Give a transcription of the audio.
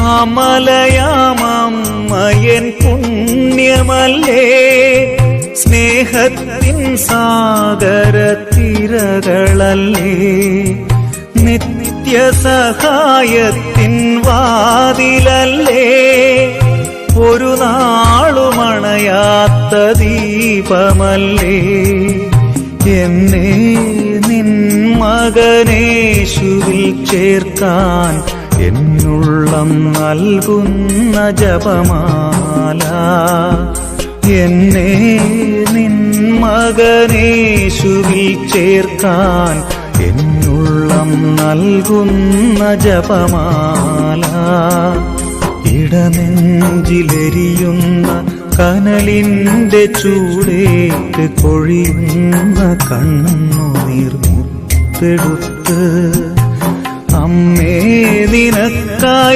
മാമലയാമമ്മയൻ പുണ്യമല്ലേ, സ്നേഹത്തിൻ സാഗരത്തിരകളല്ലേ, നിത്യസഹായത്തിൻ വാതിലല്ലേ, ഒരു നാളുമണയാത്ത ദീപമല്ലേ. എന്നെ നിൻ മകനേശുവിൽ ചേർക്കാൻ എന്നുള്ളം നൽകുന്ന ജപമാല. എന്നെ നിൻ മകനേശുവിൽ ചേർക്കാൻ എന്നുള്ളം നൽകുന്ന ജപമാല. ഇടനെഞ്ചിലെരിയുന്ന കനലിന്റെ ചൂടേറ്റ് കൊഴിയുന്ന കണ്ണുനീർ മുത്തെടുത്ത് അമ്മേ നിനക്കായി